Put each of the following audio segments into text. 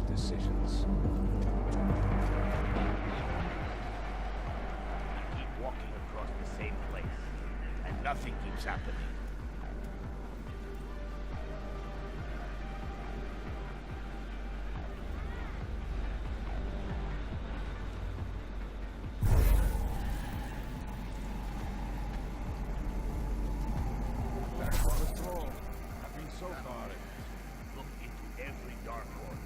decisions. Keep walking across the same place, and nothing keeps happening. Look into every dark corner.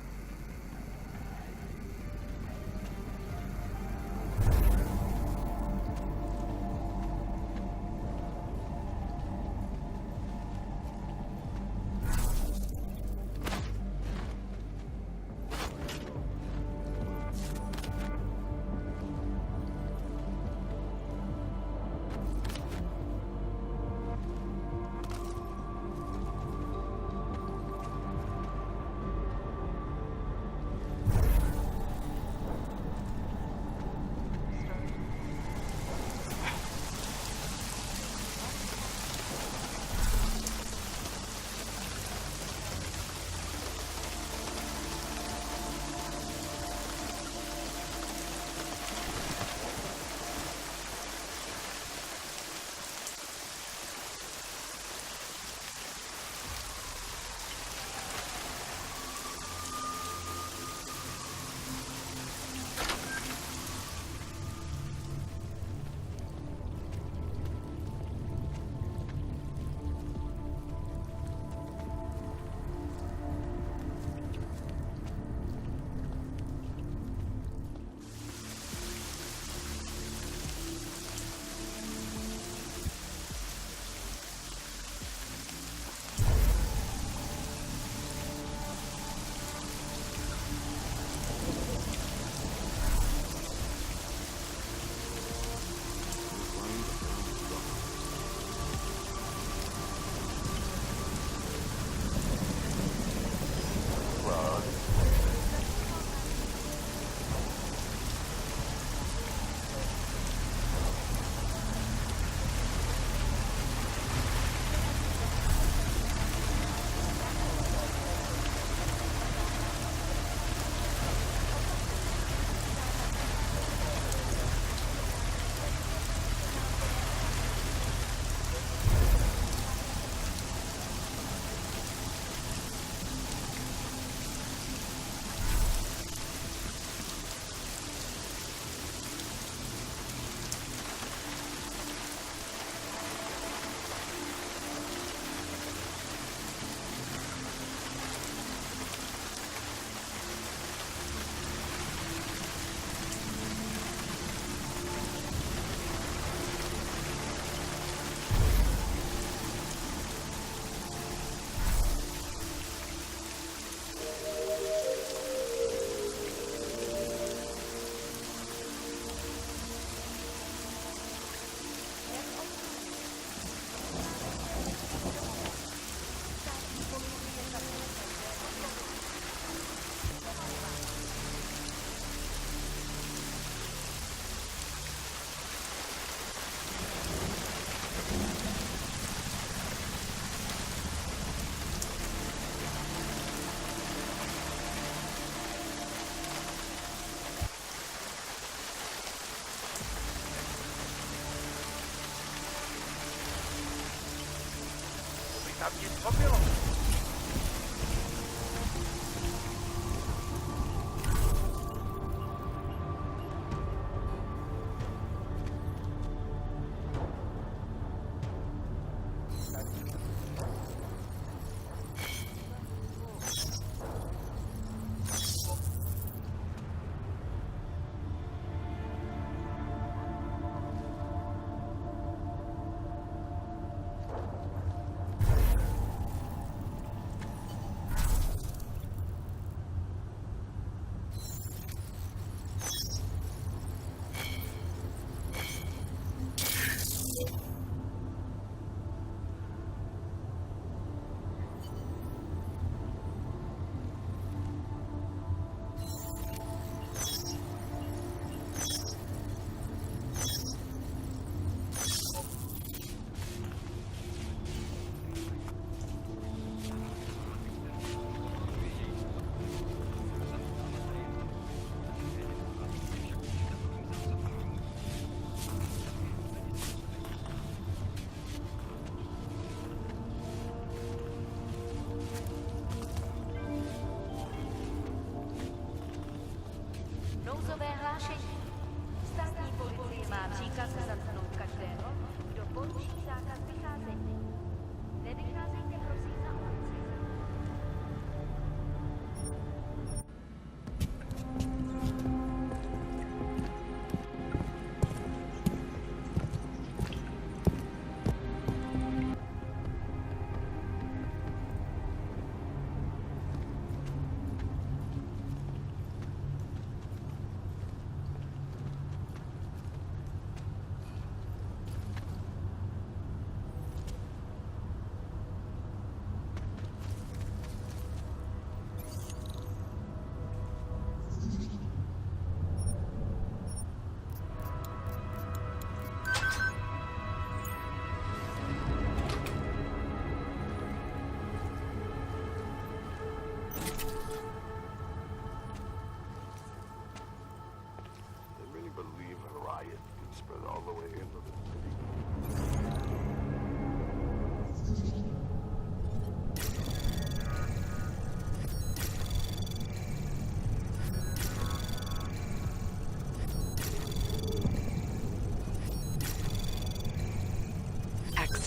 Tam nic robią.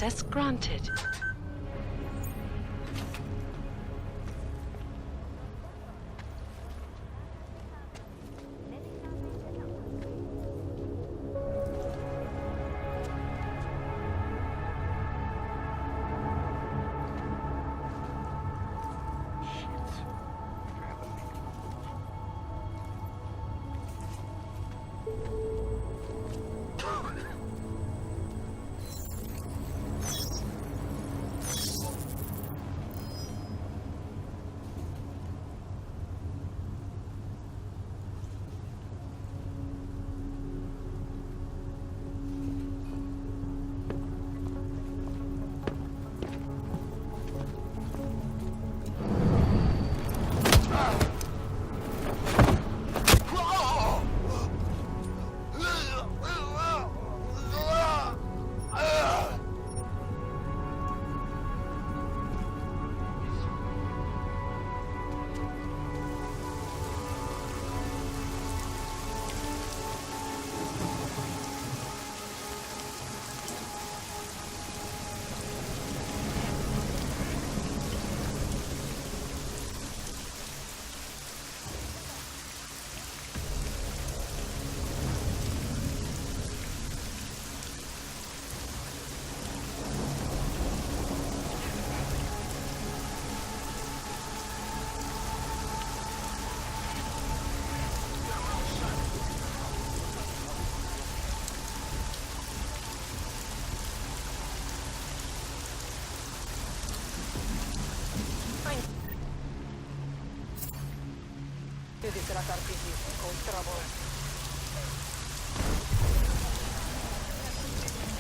Access granted.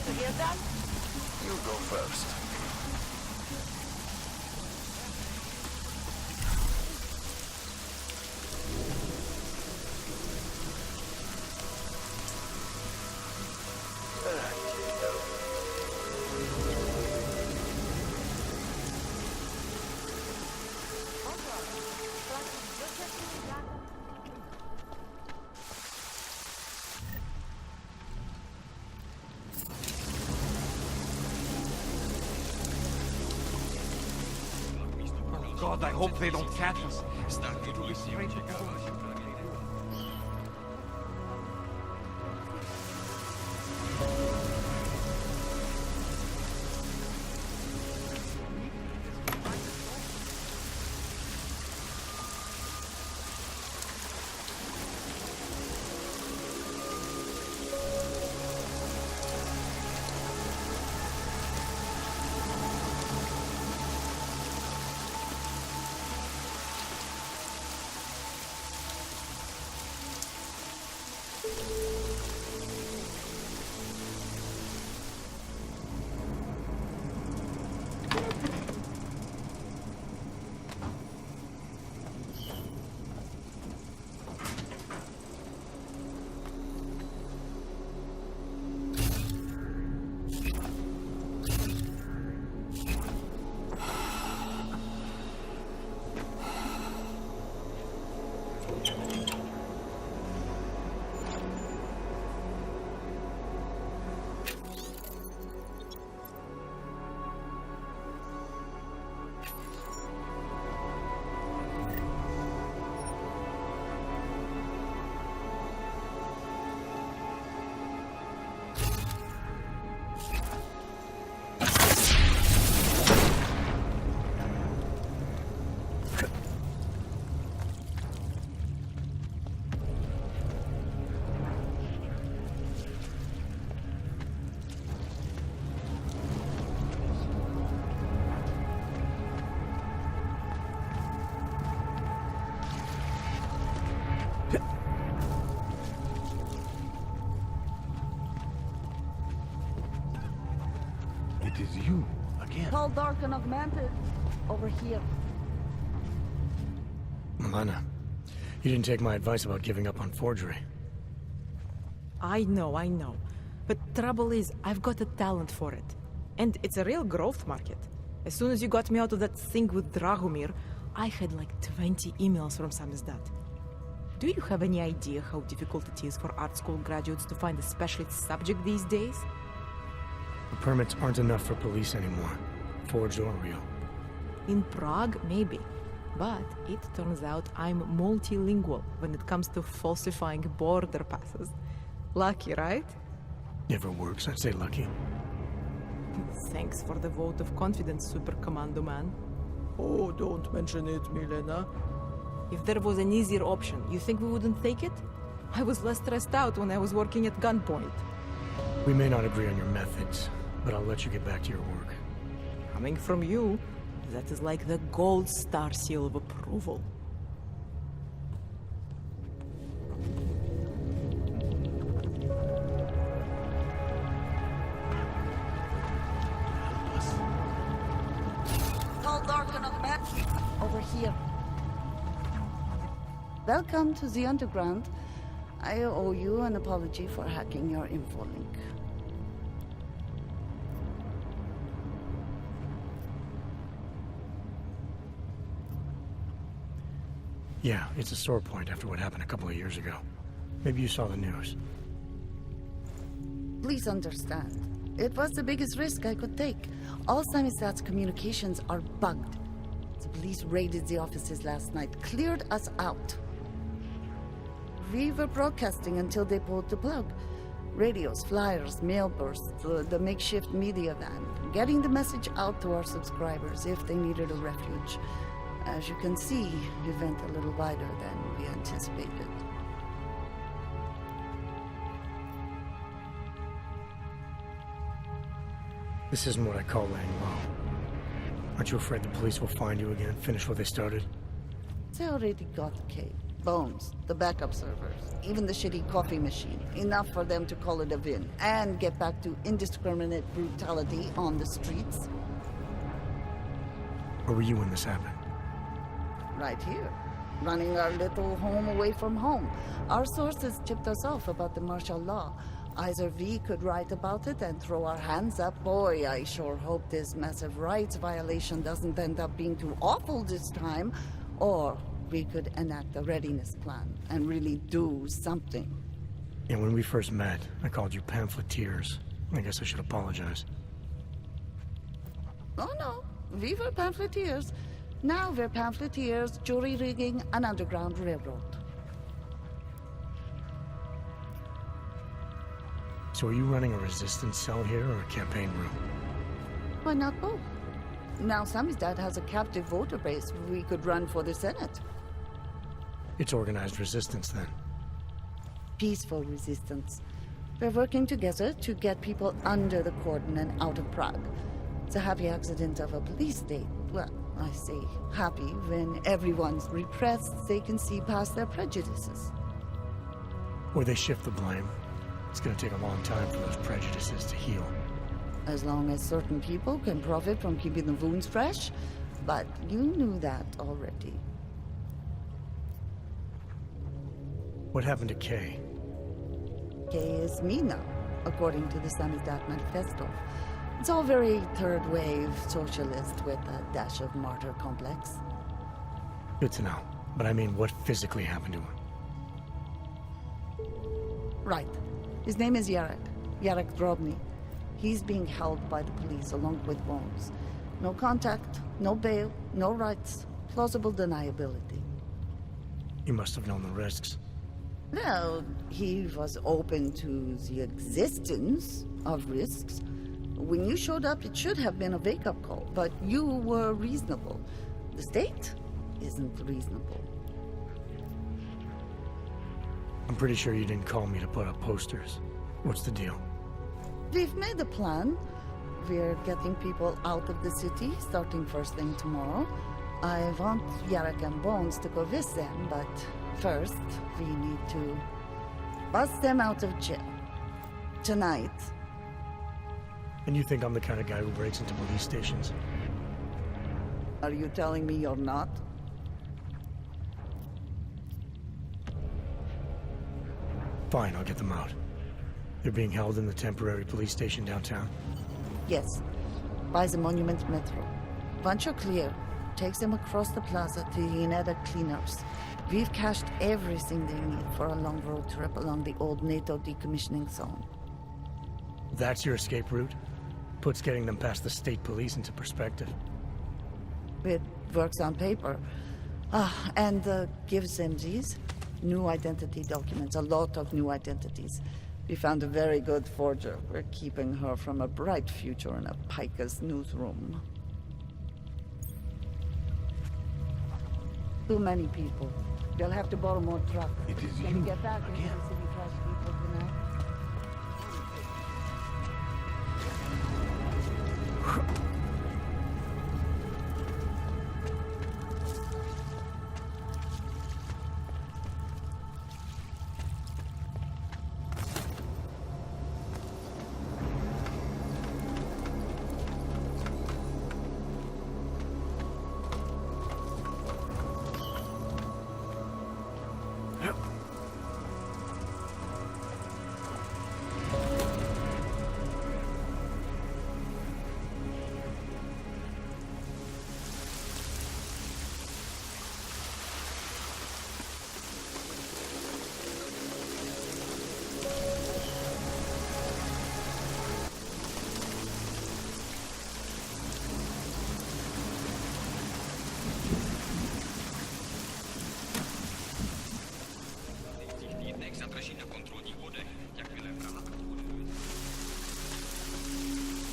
You hear that? You go first. God, I hope they don't catch us. It will be great to go. It is you, again. Tall, dark, and augmented. Over here. Lana, you didn't take my advice about giving up on forgery. I know. But trouble is, I've got a talent for it. And it's a real growth market. As soon as you got me out of that thing with Dragomir, I had like 20 emails from Samizdat. Do you have any idea how difficult it is for art school graduates to find a specialist subject these days? The permits aren't enough for police anymore, forged or real. In Prague, maybe. But it turns out I'm multilingual when it comes to falsifying border passes. Lucky, right? If it works, I'd say lucky. Thanks for the vote of confidence, Super Commando Man. Oh, don't mention it, Milena. If there was an easier option, you think we wouldn't take it? I was less stressed out when I was working at gunpoint. We may not agree on your methods, but I'll let you get back to your work. Coming from you, that is like the gold star seal of approval. Tall, dark, and augmented. Over here. Welcome to the underground. I owe you an apology for hacking your info link. Yeah, it's a sore point after what happened a couple of years ago. Maybe you saw the news. Please understand, it was the biggest risk I could take. All Samistat's communications are bugged. The police raided the offices last night, cleared us out. We were broadcasting until they pulled the plug. Radios, flyers, mail bursts, the makeshift media van, getting the message out to our subscribers if they needed a refuge. As you can see, we went a little wider than we anticipated. This isn't what I call laying low. Aren't you afraid the police will find you again, finish what they started? They already got Kate. Bones, the backup servers, even the shitty coffee machine. Enough for them to call it a win and get back to indiscriminate brutality on the streets. Where were you when this happened? Right here, running our little home away from home. Our sources tipped us off about the martial law. Either we could write about it and throw our hands up. Boy, I sure hope this massive rights violation doesn't end up being too awful this time. Or we could enact a readiness plan and really do something. Yeah, when we first met, I called you pamphleteers. I guess I should apologize. Oh no, we were pamphleteers. Now we're pamphleteers, jury rigging an underground railroad. So are you running a resistance cell here or a campaign room? Why not both? Now Samizdat has a captive voter base. We could run for the Senate. It's organized resistance then. Peaceful resistance. We're working together to get people under the cordon and out of Prague. It's a happy accident of a police state. Well, I say happy when everyone's repressed, they can see past their prejudices. Or they shift the blame. It's gonna take a long time for those prejudices to heal. As long as certain people can profit from keeping the wounds fresh. But you knew that already. What happened to Kay? Kay is me now, according to the Samizdat Manifesto. It's all very third wave socialist with a dash of martyr complex. Good to know. But I mean, what physically happened to him? Right. His name is Yarek Drobny. He's being held by the police along with Bones. No contact, no bail, no rights, plausible deniability. You must have known the risks. Well, he was open to the existence of risks. When you showed up, it should have been a wake-up call, but you were reasonable. The state isn't reasonable. I'm pretty sure you didn't call me to put up posters. What's the deal? We've made a plan. We're getting people out of the city, starting first thing tomorrow. I want Yarek and Bones to go with them, but first, we need to bust them out of jail. Tonight. And you think I'm the kind of guy who breaks into police stations? Are you telling me you're not? Fine, I'll get them out. They're being held in the temporary police station downtown? Yes. By the Monument Metro. Once you're clear, takes them across the plaza to the Ineda cleaners. We've cached everything they need for a long road trip along the old NATO decommissioning zone. That's your escape route? Puts getting them past the state police into perspective. It works on paper. And gives them these new identity documents, a lot of new identities. We found a very good forger. We're keeping her from a bright future in a Pika's newsroom. Too many people. They'll have to borrow more trucks. It is Can we you get back into again. the city trash depot tonight?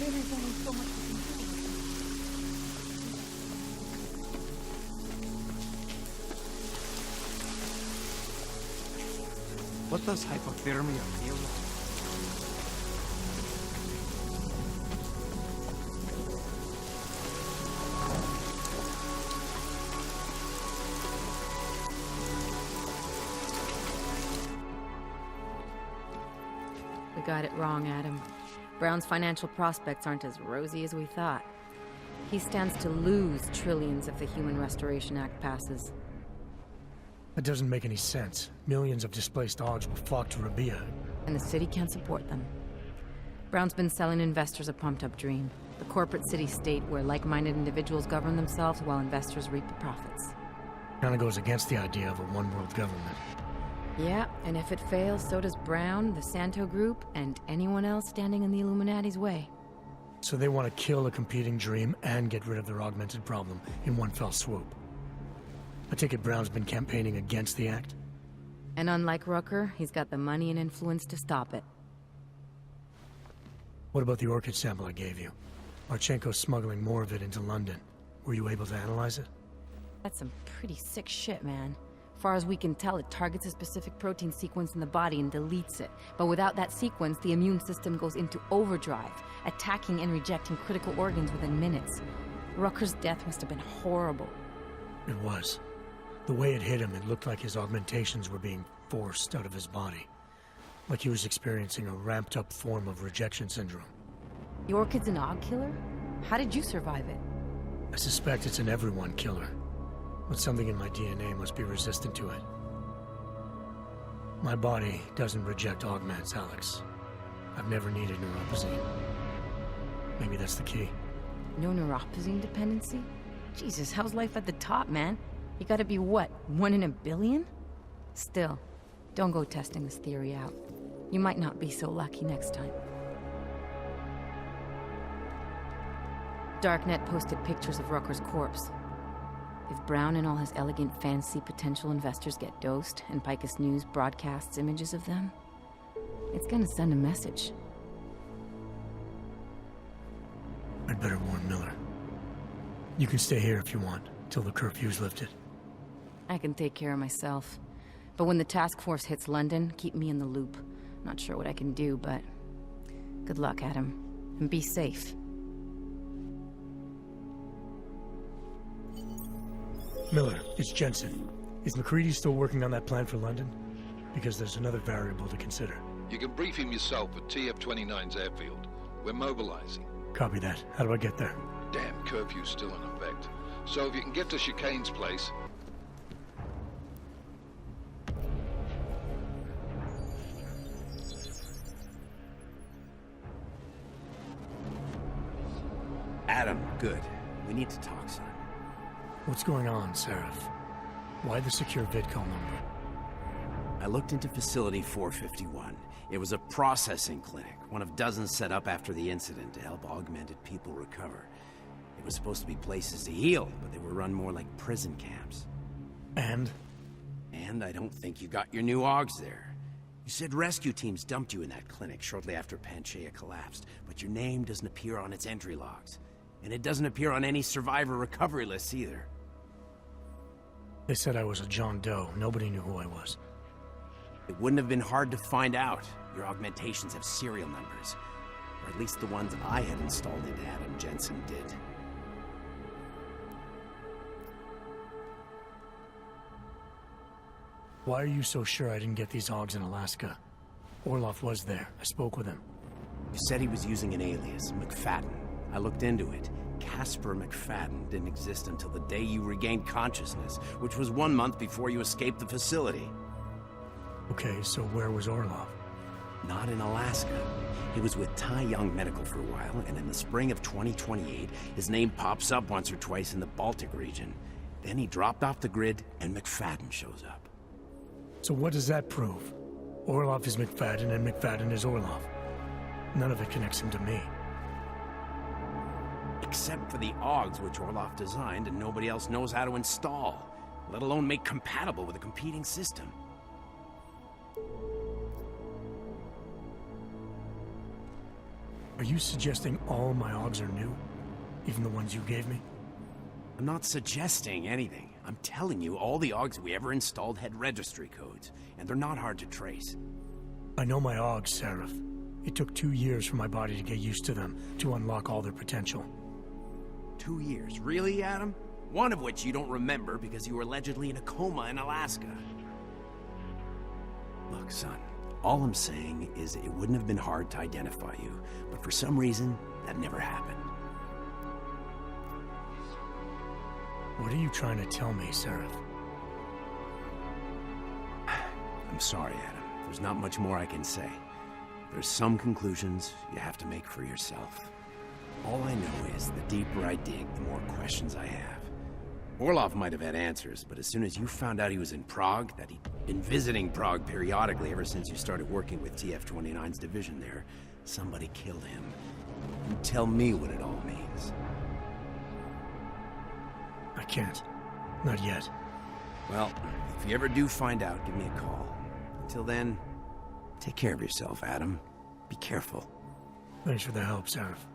There is only so much we can do. What does hypothermia feel like? We got it wrong, Adam. Brown's financial prospects aren't as rosy as we thought. He stands to lose trillions if the Human Restoration Act passes. That doesn't make any sense. Millions of displaced Augs will flock to Rabia. And the city can't support them. Brown's been selling investors a pumped-up dream. The corporate city-state where like-minded individuals govern themselves while investors reap the profits. Kinda goes against the idea of a one-world government. Yeah, and if it fails, so does Brown, the Santo Group, and anyone else standing in the Illuminati's way. So they want to kill a competing dream and get rid of their augmented problem in one fell swoop. I take it Brown's been campaigning against the act? And unlike Rucker, he's got the money and influence to stop it. What about the orchid sample I gave you? Marchenko's smuggling more of it into London. Were you able to analyze it? That's some pretty sick shit, man. Far as we can tell, it targets a specific protein sequence in the body and deletes it. But without that sequence, the immune system goes into overdrive, attacking and rejecting critical organs within minutes. Rucker's death must have been horrible. It was. The way it hit him, it looked like his augmentations were being forced out of his body. Like he was experiencing a ramped-up form of rejection syndrome. The orchid's an Aug killer? How did you survive it? I suspect it's an everyone killer. But something in my DNA must be resistant to it. My body doesn't reject augments, Alex. I've never needed neuropazine. Maybe that's the key. No neuropazine dependency? Jesus, how's life at the top, man? You gotta be what, 1 in a billion? Still, don't go testing this theory out. You might not be so lucky next time. Darknet posted pictures of Rucker's corpse. If Brown and all his elegant, fancy potential investors get dosed, and Picus News broadcasts images of them, it's gonna send a message. I'd better warn Miller. You can stay here if you want, till the curfew's lifted. I can take care of myself. But when the task force hits London, keep me in the loop. Not sure what I can do, but good luck, Adam. And be safe. Miller, it's Jensen. Is McCready still working on that plan for London? Because there's another variable to consider. You can brief him yourself at TF-29's airfield. We're mobilizing. Copy that. How do I get there? Damn, curfew's still in effect. So if you can get to Chicane's place... Adam, good. We need to talk, son. What's going on, Seraph? Why the secure VidCall number? I looked into Facility 451. It was a processing clinic, one of dozens set up after the incident to help augmented people recover. It was supposed to be places to heal, but they were run more like prison camps. And? And I don't think you got your new augs there. You said rescue teams dumped you in that clinic shortly after Panchaea collapsed, but your name doesn't appear on its entry logs. And it doesn't appear on any survivor recovery lists either. They said I was a John Doe. Nobody knew who I was. It wouldn't have been hard to find out. Your augmentations have serial numbers. Or at least the ones I had installed into Adam Jensen did. Why are you so sure I didn't get these augs in Alaska? Orloff was there. I spoke with him. You said he was using an alias, McFadden. I looked into it. Casper McFadden didn't exist until the day you regained consciousness, which was 1 month before you escaped the facility. Okay, so where was Orloff? Not in Alaska. He was with Tai Young Medical for a while, and in the spring of 2028, his name pops up once or twice in the Baltic region. Then he dropped off the grid, and McFadden shows up. So what does that prove? Orloff is McFadden, and McFadden is Orloff. None of it connects him to me. Except for the augs which Orloff designed and nobody else knows how to install, let alone make compatible with a competing system. Are you suggesting all my augs are new? Even the ones you gave me? I'm not suggesting anything. I'm telling you all the augs we ever installed had registry codes, and they're not hard to trace. I know my augs, Seraph. It took 2 years for my body to get used to them, to unlock all their potential. 2 years? Really, Adam? One of which you don't remember because you were allegedly in a coma in Alaska. Look, son, all I'm saying is it wouldn't have been hard to identify you, but for some reason, that never happened. What are you trying to tell me, Seraph? I'm sorry, Adam. There's not much more I can say. There's some conclusions you have to make for yourself. All I know is the deeper I dig, the more questions I have. Orloff might have had answers, but as soon as you found out he was in Prague, that he'd been visiting Prague periodically ever since you started working with TF-29's division there, somebody killed him. You tell me what it all means. I can't. Not yet. Well, if you ever do find out, give me a call. Until then, take care of yourself, Adam. Be careful. Thanks for the help, Seraph.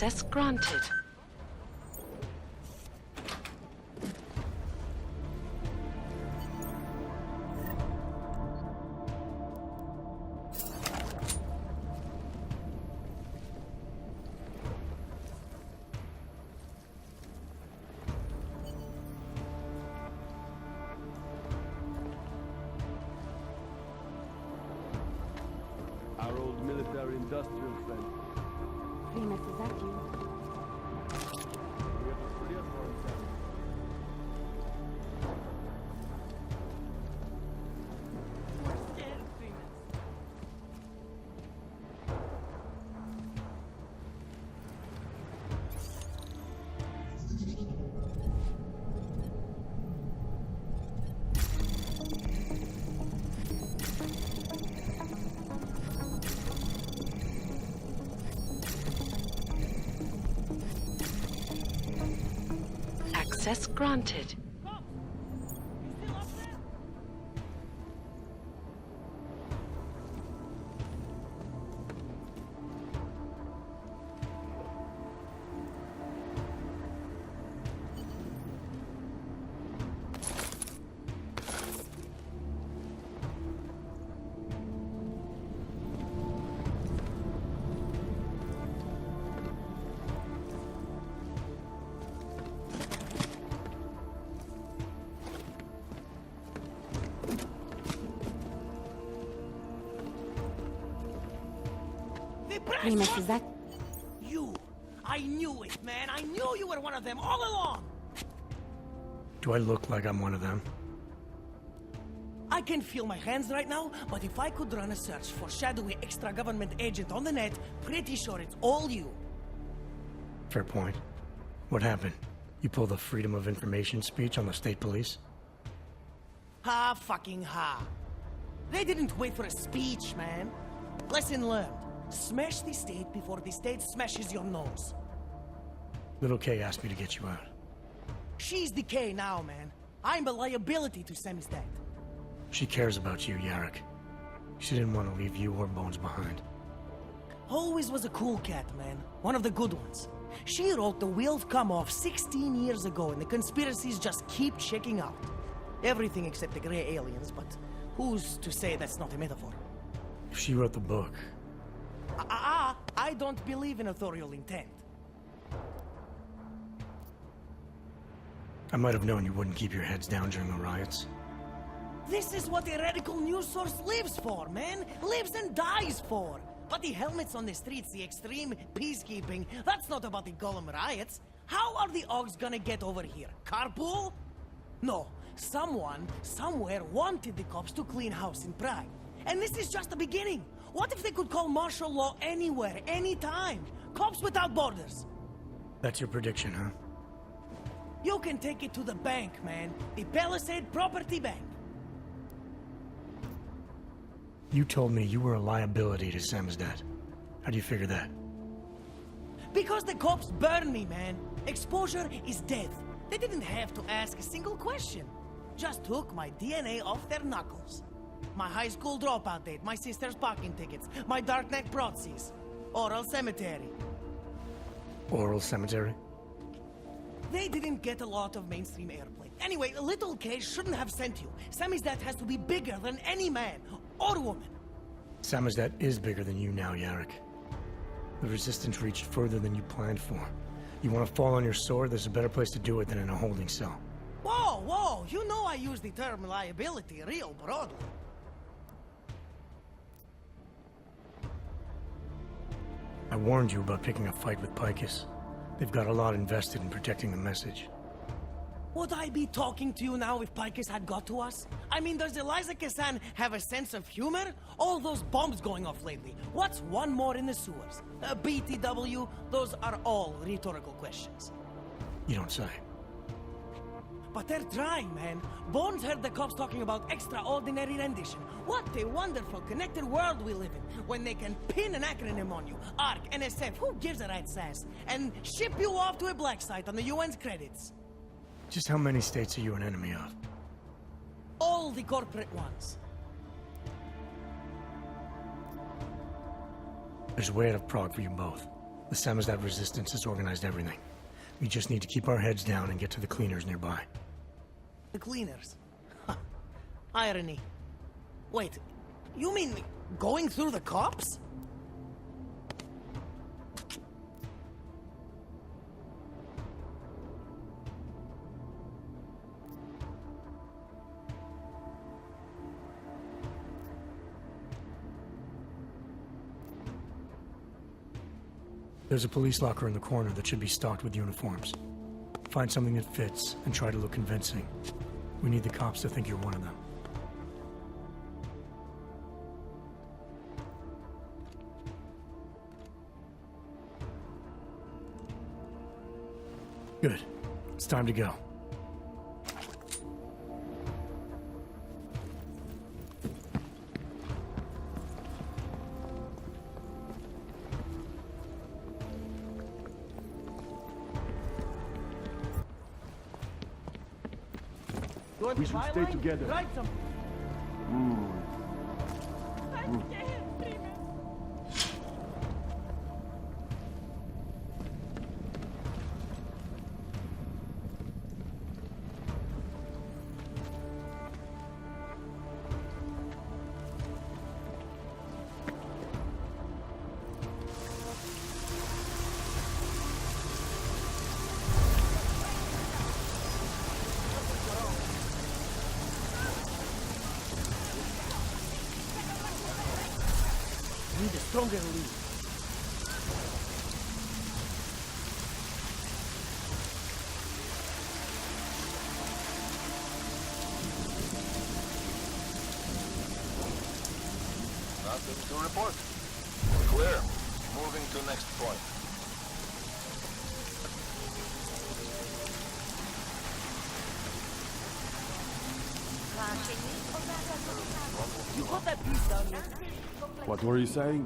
Access granted. Our old military-industrial friend. Primus, is that you? We have a clear for him. Access granted. Primus, is that... You! I knew it, man! I knew you were one of them all along! Do I look like I'm one of them? I can feel my hands right now, but if I could run a search for shadowy extra-government agent on the net, pretty sure it's all you. Fair point. What happened? You pulled a Freedom of Information speech on the state police? Ha fucking ha. They didn't wait for a speech, man. Lesson learned. Smash the state before the state smashes your nose. Little K asked me to get you out. She's the K now, man. I'm a liability to Samizdat. She cares about you, Yarrick. She didn't want to leave you or Bones behind. Always was a cool cat, man. One of the good ones. She wrote The Wheels Come Off 16 years ago, and the conspiracies just keep checking out. Everything except the gray aliens, but who's to say that's not a metaphor? If she wrote the book... I don't believe in authorial intent. I might have known you wouldn't keep your heads down during the riots. This is what a radical news source lives for, man! Lives and dies for! But the helmets on the streets, the extreme peacekeeping, that's not about the Golem riots. How are the Augs gonna get over here? Carpool? No. Someone, somewhere wanted the cops to clean house in Prague. And this is just the beginning. What if they could call martial law anywhere, anytime? Cops without borders. That's your prediction, huh? You can take it to the bank, man. The Palisade Property Bank. You told me you were a liability to Samizdat. How do you figure that? Because the cops burn me, man. Exposure is death. They didn't have to ask a single question. Just took my DNA off their knuckles. My high school dropout date, my sister's parking tickets, my darknet proxies. Oral cemetery. Oral cemetery? They didn't get a lot of mainstream airplay. Anyway, Little K shouldn't have sent you. Samizdat has to be bigger than any man or woman. Samizdat is bigger than you now, Yarrick. The Resistance reached further than you planned for. You want to fall on your sword, there's a better place to do it than in a holding cell. Whoa, whoa! You know I use the term liability real broadly. I warned you about picking a fight with Picus. They've got a lot invested in protecting the message. Would I be talking to you now if Picus had got to us? I mean, does Eliza Kassan have a sense of humor? All those bombs going off lately. What's one more in the sewers? BTW? Those are all rhetorical questions. You don't say. But they're trying, man. Bones heard the cops talking about extraordinary rendition. What a wonderful connected world we live in, when they can pin an acronym on you. ARC, NSF, who gives a rat's ass? And ship you off to a black site on the UN's credits. Just how many states are you an enemy of? All the corporate ones. There's a way out of Prague for you both. The Samizdat resistance has organized everything. We just need to keep our heads down and get to the cleaners nearby. The cleaners? Huh. Irony. Wait, you mean going through the cops? There's a police locker in the corner that should be stocked with uniforms. Find something that fits and try to look convincing. We need the cops to think you're one of them. Good. It's time to go. We should stay together. Write something. Need a stronger lead. Nothing to report. Clear. Moving to next point. You got that piece down here. What were you saying?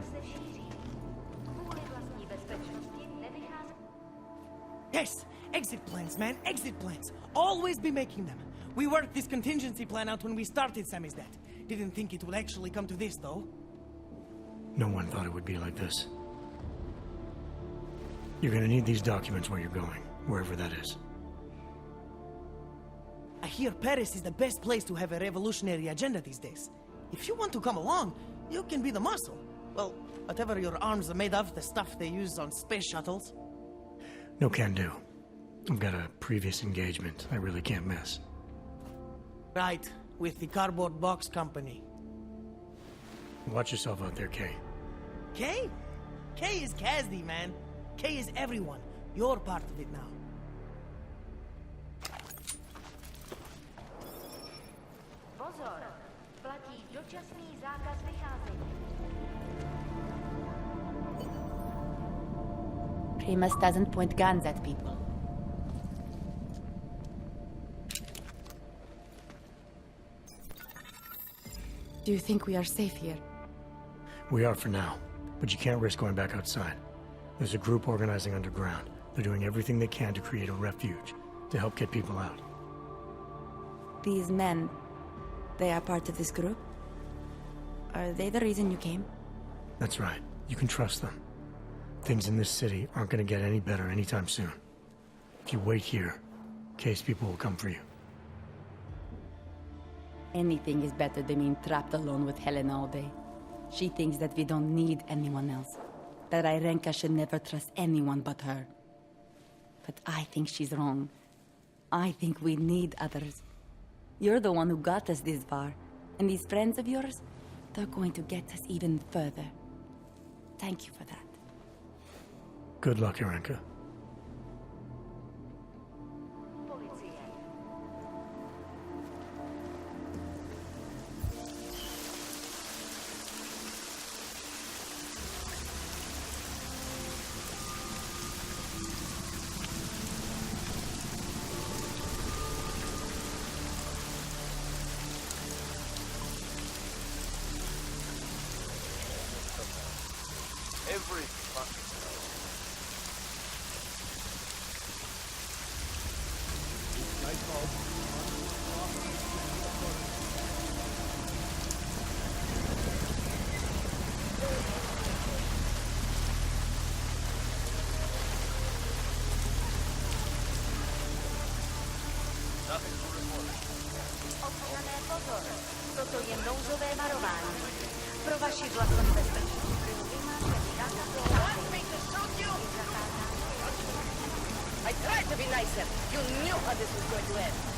Yes, exit plans, man, exit plans. Always be making them. We worked this contingency plan out when we started Samizdat. Didn't think it would actually come to this, though. No one thought it would be like this. You're gonna need these documents where you're going, wherever that is. I hear Paris is the best place to have a revolutionary agenda these days. If you want to come along, you can be the muscle. Well, whatever your arms are made of, the stuff they use on space shuttles. No can do. I've got a previous engagement I really can't miss. Right, with the cardboard box company. Watch yourself out there, Kay. Kay? Kay is Kazdi, man. Kay is everyone. You're part of it now. Pozor, platí dočasný zákaz vycházení. Primus doesn't point guns at people. Do you think we are safe here? We are for now, but you can't risk going back outside. There's a group organizing underground. They're doing everything they can to create a refuge, to help get people out. These men, they are part of this group? Are they the reason you came? That's right. You can trust them. Things in this city aren't going to get any better anytime soon. If you wait here, Kay's people will come for you. Anything is better than being trapped alone with Helena all day. She thinks that we don't need anyone else. That Irenka should never trust anyone but her. But I think she's wrong. I think we need others. You're the one who got us this far. And these friends of yours, they're going to get us even further. Thank you for that. Good luck, Irenka. Every fucking Občané pozor, toto je nouzové varování. Pro vaši vlastní bezpečnost vymáte zákaz vycházení. I tried to be nicer. You knew how this was going to end.